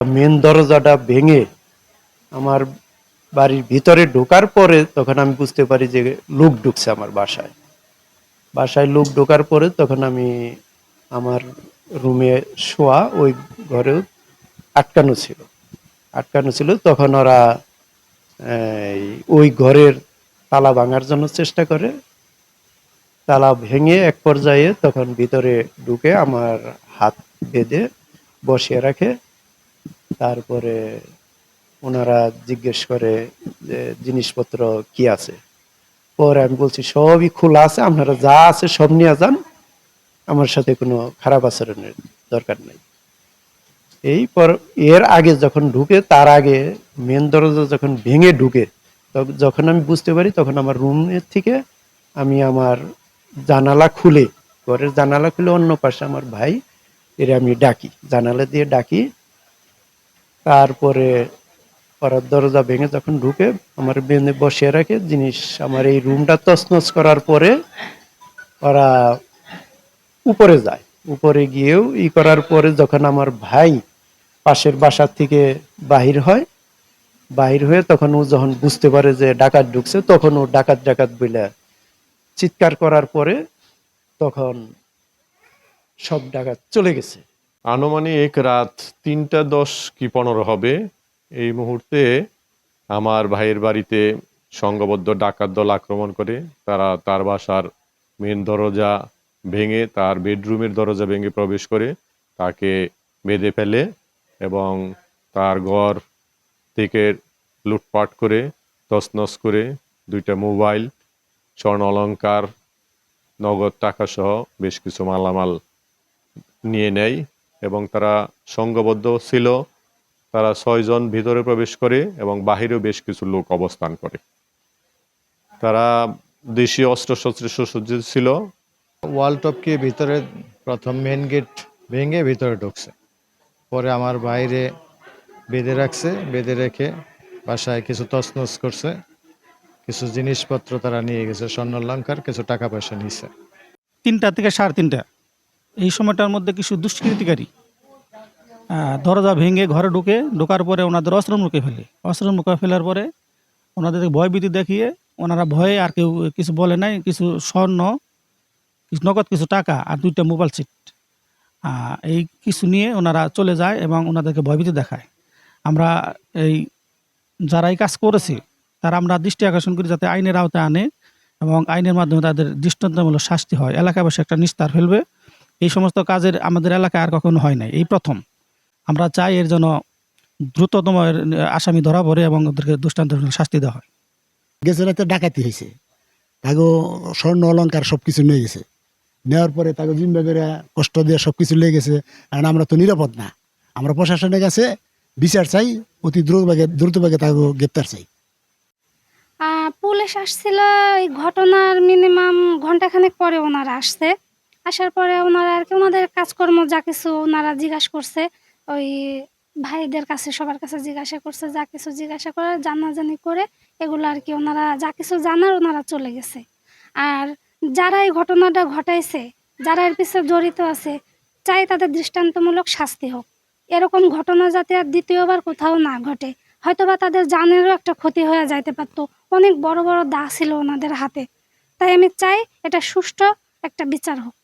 Main দরজাটা ভেঙে আমার বাড়ির ভিতরে ঢোকার পরে তখন আমি বুঝতে পারি যে লোক ঢুকছে আমার বাসায়। বাসায় লোক ঢোকার পরে তখন আমি আমার রুমে শোয়া ওই ঘরেও আটকানো ছিল। আটকানো ছিল তখন ওরা এই ওই ঘরের তালা ভাঙার জন্য চেষ্টা করে। তালা ভেঙে এক পর্যায়ে তখন ভিতরে ঢুকে আমার হাত বেঁধে বসিয়ে রাখে। তারপরে ওনারা জিজ্ঞেস করে যে জিনিসপত্র কি আছে। পরে আমি বলছি সবই খোলা আছে, আপনারা যা আছে সব নিয়ে যান, আমার সাথে কোনো খারাপ আচরণের দরকার নাই। এই পর এর আগে যখন ঢুকে তার আগে মেন দরজা যখন ভেঙে ঢুকে যখন আমি বুঝতে পারি তখন আমার রুমের থেকে আমি আমার জানালা খুলে ঘরের জানালা খুলে অন্য পাশে আমার ভাই এর আমি ডাকি, জানালা দিয়ে ডাকি। তারপরে ওরা দরজা ভেঙে যখন ঢুকে আমার বেঁধে বসিয়ে রাখে জিনিস, আমার এই রুমটা তছনছ করার পরে ওরা উপরে যায়। উপরে গিয়েও করার পরে যখন আমার ভাই পাশের বাসার থেকে বাহির হয়, বাহির হয়ে তখন ও যখন বুঝতে পারে যে ডাকাত ঢুকছে তখন ও ডাকাত ডাকাত বলে চিৎকার করার পরে তখন সব ডাকাত চলে গেছে। আনুমানিক রাত ৩টা ১০ কি ১৫ হবে। এই মুহূর্তে আমার ভাইয়ের বাড়িতে সংঘবদ্ধ ডাকাত দল আক্রমণ করে। তারা তার বাসার মেন দরজা ভেঙে, তার বেডরুমের দরজা ভেঙে প্রবেশ করে তাকে বেঁধে ফেলে এবং তার ঘর থেকে লুটপাট করে তছনছ করে ২টা মোবাইল, স্বর্ণ অলংকার, নগদ টাকা সহ বেশ কিছু মালামাল নিয়ে নেয় এবং তারা সংঘবদ্ধ ছিল। তারা ৬ জন ভিতরে প্রবেশ করে এবং বাহিরেও বেশ কিছু লোক অবস্থান করে। তারা দেশীয় অস্ত্রশস্ত্রে সুসজ্জিত ছিল। ওয়াল টপকে ভিতরে প্রথম মেন গেট ভেঙে ভিতরে ঢুকছে। পরে আমার বাইরে বেঁধে রাখছে, বেঁধে রেখে বাসায় কিছু তছনছ করছে, কিছু জিনিসপত্র তারা নিয়ে গেছে, স্বর্ণ অলংকার, কিছু টাকা পয়সা নিছে। ৩টা থেকে ৩:৩০ এই সময়টার মধ্যে কিছু দুষ্কৃতিকারী দরজা ভেঙে ঘরে ঢোকার পরে ওনাদের অস্ত্র মুখে ফেলে। অস্ত্র মুখে ফেলার পরে ওনাদের ভয়ভীতি দেখিয়ে ওনারা ভয়ে আর কেউ কিছু বলে নাই, কিছু স্বর্ণ, কিছু নগদ, কিছু টাকা আর ২টা মোবাইল সেট এই কিছু নিয়ে ওনারা চলে যায় এবং ওনাদেরকে ভয়ভীতি দেখায়। আমরা এই যারা এই কাজ করেছে তারা আমরা দৃষ্টি আকর্ষণ করি যাতে আইনের আওতায় আনে এবং আইনের মাধ্যমে তাদের দৃষ্টান্তমূলক শাস্তি হয়। এলাকাবাসী একটা নিস্তার ফেলবে। এই সমস্ত কাজের আমাদের এলাকায় আর কখনো হয় নাই, এই প্রথম। আমরা চাই এর জন্য দ্রুততম আসামি ধরা পড়ে এবং ওদেরকে দৃষ্টান্তমূলক শাস্তি দেওয়া হয়। গেছে রাতে ডাকাতি হয়েছে, তাকে স্বর্ণ অলংকার সবকিছু নিয়ে গেছে। নেওয়ার পরে তাকে জিম্বা করে কষ্ট দিয়ে সবকিছু লেগে গেছে। কারণ আমরা তো নিরাপদ না, আমরা প্রশাসনের কাছে বিচার চাই, অতি দ্রুতভাবে তাকে গ্রেপ্তার চাই। পুলিশ আসছিল এই ঘটনার মিনিমাম ঘন্টাখানেক পরে ওনারা আসছে। আসার পরে ওনারা আর কি ওনাদের কাজকর্ম যা কিছু ওনারা জিজ্ঞাসা করছে, ওই ভাইদের কাছে সবার কাছে জিজ্ঞাসা করছে, যা কিছু জিজ্ঞাসা করে জানাজানি করে এগুলো আর কি ওনারা যা কিছু জানার ওনারা চলে গেছে। আর যারা এই ঘটনাটা ঘটাইছে, যারা এর পিছনে জড়িত আছে, চাই তাদের দৃষ্টান্তমূলক শাস্তি হোক। এরকম ঘটনা যাতে আর দ্বিতীয়বার কোথাও না ঘটে। হয়তোবা তাদের জানেরও একটা ক্ষতি হয়ে যাইতে পারতো। অনেক বড় বড় দা ছিল ওনাদের হাতে। তাই আমি চাই এটা সুষ্ঠু একটা বিচার হোক।